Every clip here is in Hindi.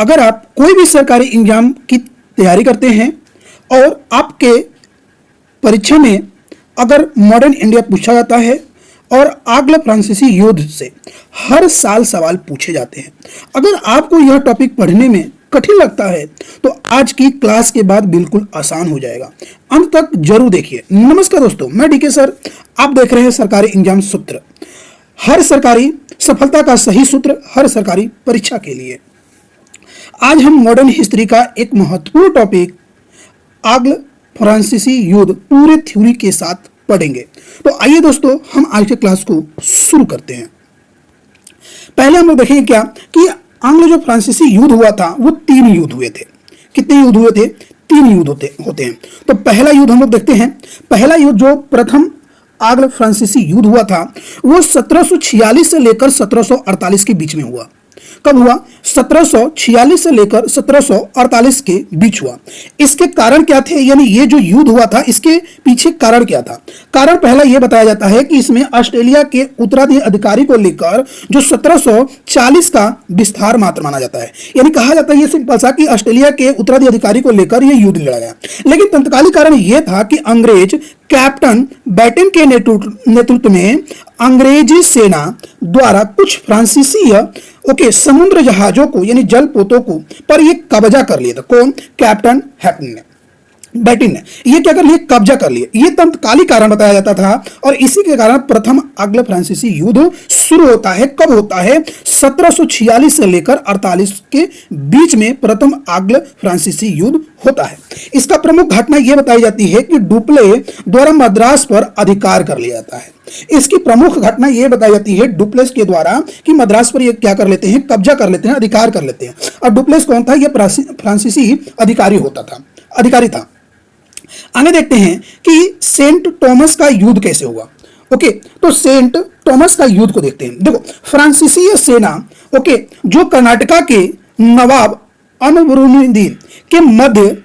अगर आप कोई भी सरकारी एग्जाम की तैयारी करते हैं और आपके परीक्षा में अगर मॉडर्न इंडिया पूछा जाता है और आंग्ल फ्रांसीसी युद्ध से हर साल सवाल पूछे जाते हैं, अगर आपको यह टॉपिक पढ़ने में कठिन लगता है तो आज की क्लास के बाद बिल्कुल आसान हो जाएगा। अंत तक जरूर देखिए। नमस्कार दोस्तों, मैं डीके सर, आप देख रहे हैं सरकारी एग्जाम सूत्र, हर सरकारी सफलता का सही सूत्र हर सरकारी परीक्षा के लिए। आज हम मॉडर्न हिस्ट्री का एक महत्वपूर्ण टॉपिक आंग्ल फ्रांसीसी युद्ध पूरे थ्योरी के साथ पढ़ेंगे। तो आइए दोस्तों, हम आज के क्लास को शुरू करते हैं। पहले हम लोग देखेंगे क्या कि आंग्ल जो फ्रांसीसी युद्ध हुआ था वो 3 युद्ध हुए थे। कितने युद्ध हुए थे? 3 युद्ध होते हैं। तो पहला युद्ध हम लोग देखते हैं। पहला युद्ध जो प्रथम आंग्ल फ्रांसीसी युद्ध हुआ था वो 1746 से लेकर 1748 के बीच में हुआ। कब हुआ? 1746 से लेकर 1748 के बीच हुआ। इसके कारण क्या थे, यानी ये जो युद्ध हुआ था इसके पीछे कारण क्या था? कारण पहला ये बताया जाता है कि इसमें ऑस्ट्रेलिया के उत्तराधिकारी को लेकर जो 1740 का विस्तार मात्र माना जाता है, यानी कहा जाता है ये सिंपल सा कि ऑस्ट्रेलिया के उत्तराधिकारी को लेकर यह युद्ध लड़ा गया। लेकिन तत्कालीन कारण यह था कि अंग्रेज कैप्टन बैटन के नेतृत्व में अंग्रेजी सेना द्वारा कुछ फ्रांसीसी समुद्र जहाजों को यानी जलपोतों को पर ये कब्जा कर लिया था। कौन? कैप्टन बैटन ने ये क्या कर लिए? कब्जा कर लिए। ये तत्कालीन कारण बताया जाता था और इसी के कारण प्रथम आंग्ल फ्रांसीसी युद्ध शुरू होता है। कब होता है? 1746 से लेकर 48 के बीच में प्रथम आंग्ल फ्रांसीसी युद्ध होता है। इसका प्रमुख घटना यह बताई जाती है कि डुप्ले द्वारा मद्रास पर अधिकार कर लिया जाता है। इसकी प्रमुख घटना यह बताई जाती है डुप्लेस के द्वारा कि मद्रास पर ये क्या कर लेते हैं? कब्जा कर लेते हैं, अधिकार कर लेते हैं। और डुप्लेस कौन था? यह फ्रांसीसी अधिकारी था। आगे देखते हैं कि सेंट थॉमस का युद्ध कैसे हुआ। तो सेंट थॉमस का युद्ध को देखते हैं। देखो, फ्रांसीसी सेना जो कर्नाटका के नवाब अनवरुद्दीन के मध्य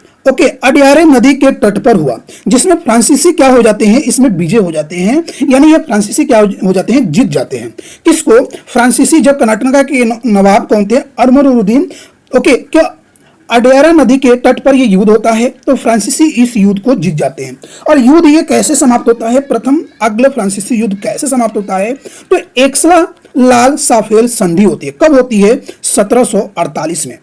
अडियारे नदी के तट पर हुआ, जिसमें फ्रांसीसी क्या हो जाते हैं? इसमें विजय हो जाते हैं, यानी ये फ्रांसीसी क्या हो जाते हैं? जीत जाते हैं। किसको? फ्रांसीसी जब कर्नाटका के नवाब कौन थे? अनवरुद्दीन क्या अडियारा नदी के तट पर यह युद्ध होता है, तो फ्रांसीसी इस युद्ध को जीत जाते हैं। और युद्ध ये कैसे समाप्त होता है? प्रथम आंग्ल फ्रांसीसी युद्ध कैसे समाप्त होता है? तो एक्सला लाल साफेल संधि होती है। कब होती है? 1748 में।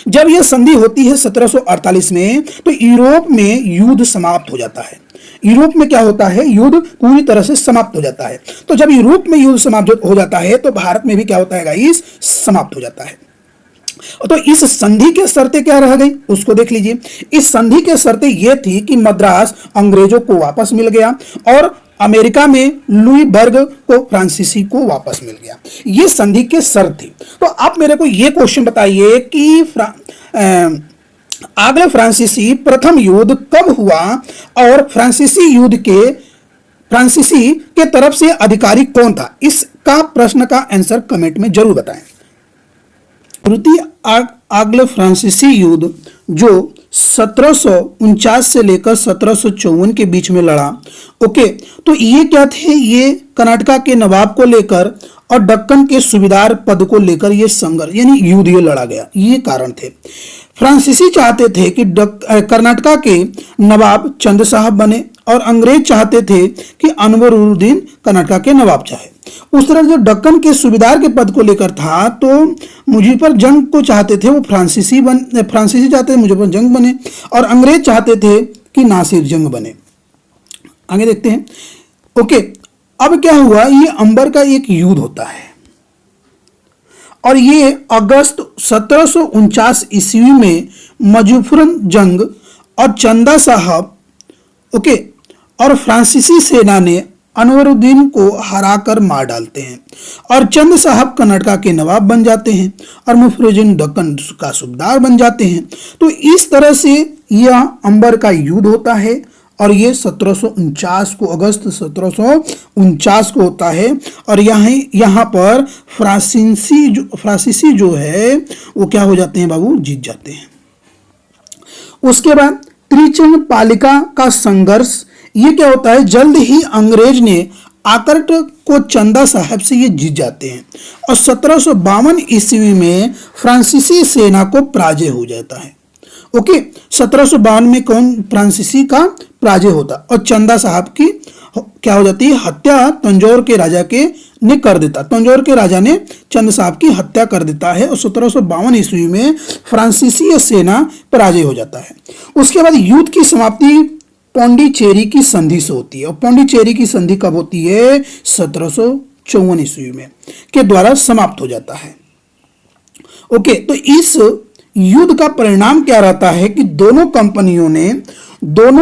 जब यह संधि होती है 1748 में, तो यूरोप में युद्ध समाप्त हो जाता है। यूरोप में क्या होता है? युद्ध पूरी तरह से समाप्त हो जाता है। तो जब यूरोप में युद्ध समाप्त हो जाता है तो भारत में भी क्या होता है गाइस? समाप्त हो जाता है। तो इस संधि के शर्तें क्या रह गई उसको देख लीजिए। इस संधि के शर्तें यह थी कि मद्रास अंग्रेजों को वापस मिल गया और अमेरिका में लुईबर्ग को फ्रांसीसी को वापस मिल गया। ये संधि के शर्त थी। तो आप मेरे को ये क्वेश्चन बताइए कि आंग्ल फ्रांसीसी प्रथम युद्ध कब हुआ और फ्रांसीसी के तरफ से अधिकारी कौन था? इसका प्रश्न का आंसर कमेंट में जरूर बताएं। तृतीय आंग्ल फ्रांसीसी युद्ध जो 1749 से लेकर 1754 के बीच में लड़ा। तो ये क्या थे? ये कर्नाटका के नवाब को लेकर और दक्कन के सूबेदार पद को लेकर ये संघर्ष यानी युद्ध ये लड़ा गया। ये कारण थे। फ्रांसीसी चाहते थे कि कर्नाटका के नवाब चंद साहब बने और अंग्रेज चाहते थे कि अनवरुद्दीन कर्नाटका के नवाब चाहे। उस तरह जो दक्कन के सूबेदार के पद को लेकर था तो मुजफ्फर जंग को चाहते थे वो फ्रांसीसी चाहते थे मुजफ्फर जंग बने और अंग्रेज चाहते थे कि नासिर जंग बने। आगे देखते हैं। अब क्या हुआ? ये अंबर का एक युद्ध होता है और ये अगस्त 1749 ईस्वी में मुजफ्फर जंग और चंदा साहब और फ्रांसीसी सेना ने अनवरुद्दीन को हराकर मार डालते हैं और चंद साहब कर्नाटका के नवाब बन जाते हैं और मुफरुद्दीन दक्कन का सूबेदार बन जाते हैं। तो इस तरह से यह अंबर का युद्ध होता है और ये 1749 को अगस्त 1749 को होता है और यहाँ पर फ्रांसीसी जो है वो क्या हो जाते हैं बाबू? जीत जाते हैं। उसके बाद त्रिचंग पालिका का संघर्ष ये क्या होता है? जल्द ही अंग्रेज ने आकर्ट को चंदा साहब से ये जीत जाते हैं और 1752 ईस्वी में फ्रांसीसी सेना को पराजय हो जाता है। ओके, 1752 में कौन फ्रांसीसी का पराजय होता और चंदा साहब की क्या हो जाती है, हत्या तंजौर के राजा के ने कर देता। तंजौर के राजा ने चंद साहब की हत्या कर देता है और 1752 ईस्वी में फ्रांसीसी सेना पराजय हो जाता है। उसके बाद युद्ध की समाप्ति पौंडीचेरी की संधि से होती है और पौंडीचेरी की संधि कब होती है, 1754 ईस्वी में के द्वारा समाप्त हो जाता है। ओके, तो इस युद्ध का परिणाम क्या रहता है कि दोनों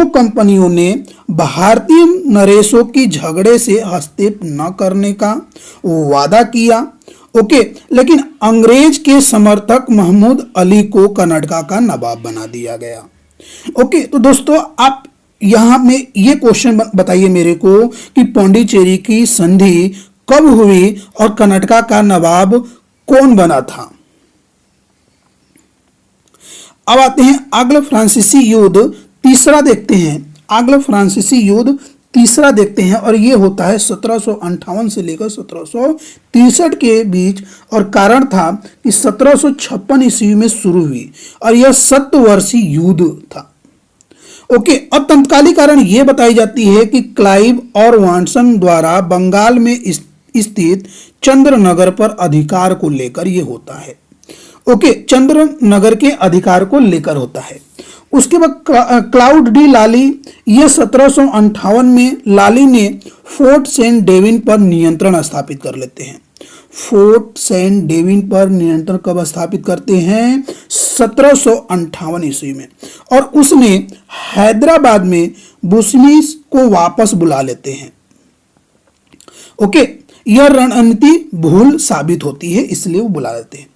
कंपनियों ने भारतीय नरेशों की झगड़े से हस्तक्षेप न करने का वादा किया। ओके, लेकिन अंग्रेज के समर्थक महमूद अली को कर्नाटक का नवाब बना दिया गया। ओके, तो दोस्तों आप यहां में ये क्वेश्चन बताइए मेरे को कि पौंडीचेरी की संधि कब हुई और कर्नाटक का नवाब कौन बना था। अब आते हैं आंग्ल फ्रांसीसी युद्ध तीसरा देखते हैं। आंग्ल फ्रांसीसी युद्ध तीसरा देखते हैं और ये होता है 1758 से लेकर 1763 के बीच और कारण था कि 1756 ईस्वी में शुरू हुई और यह 7 वर्षीय युद्ध था। ओके, और तत्कालीन कारण यह बताई जाती है कि क्लाइव और वाटसन द्वारा बंगाल में स्थित चंद्रनगर पर अधिकार को लेकर यह होता है। ओके, चंद्रनगर के अधिकार को लेकर होता है। उसके बाद क्लाउड डी लाली, यह 1758 में लाली ने फोर्ट सेंट डेविन पर नियंत्रण स्थापित कर लेते हैं। फोर्ट सेंट डेविन पर नियंत्रण कब स्थापित करते हैं, 1758 ईस्वी में, और उसने हैदराबाद में बुशनीस को वापस बुला लेते हैं। ओके, यह रणनीति भूल साबित होती है इसलिए वो बुला लेते हैं।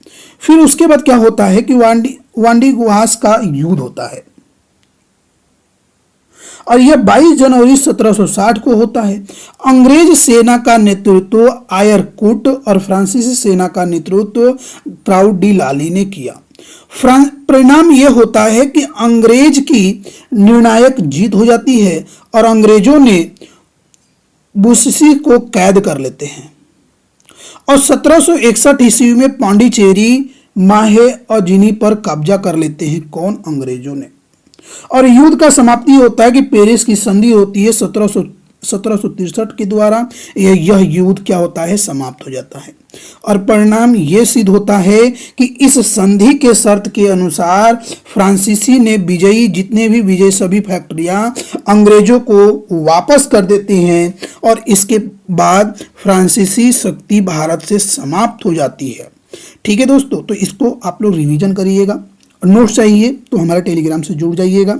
फिर उसके बाद क्या होता है कि वांडीगुआस का युद्ध होता है और यह 22 जनवरी 1760 को होता है। अंग्रेज सेना का नेतृत्व आयरकुट और फ्रांसीसी सेना का नेतृत्व क्लाउड डी लाली ने किया। परिणाम यह होता है कि अंग्रेज की निर्णायक जीत हो जाती है और अंग्रेजों ने बुशसी को कैद कर लेते हैं और 1761 ईस्वी में पांडिचेरी, माहे और जिनी पर कब्जा कर लेते हैं। कौन, अंग्रेजों ने। और युद्ध का समाप्ति होता है कि पेरिस की संधि होती है 1763 के द्वारा। यह युद्ध क्या होता है, समाप्त हो जाता है और परिणाम यह सिद्ध होता है कि इस संधि के शर्त के अनुसार फ्रांसीसी ने जितने भी विजयी सभी फैक्ट्रियां अंग्रेजों को वापस कर देते हैं और इसके बाद फ्रांसीसी शक्ति भारत से समाप्त हो जाती है। ठीक है दोस्तों, तो इसको आप लोग रिवीजन करिएगा। नोट्स चाहिए तो हमारे टेलीग्राम से जुड़ जाइएगा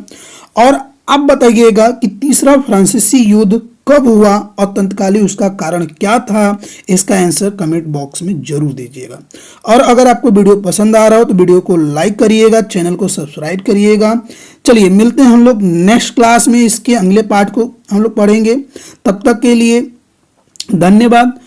और अब बताइएगा कि तीसरा फ्रांसीसी युद्ध कब हुआ और तत्कालीन उसका कारण क्या था। इसका आंसर कमेंट बॉक्स में जरूर दीजिएगा। और अगर आपको वीडियो पसंद आ रहा हो तो वीडियो को लाइक करिएगा, चैनल को सब्सक्राइब करिएगा। चलिए मिलते हैं हम लोग नेक्स्ट क्लास में, इसके अगले पार्ट को हम लोग पढ़ेंगे। तब तक के लिए धन्यवाद।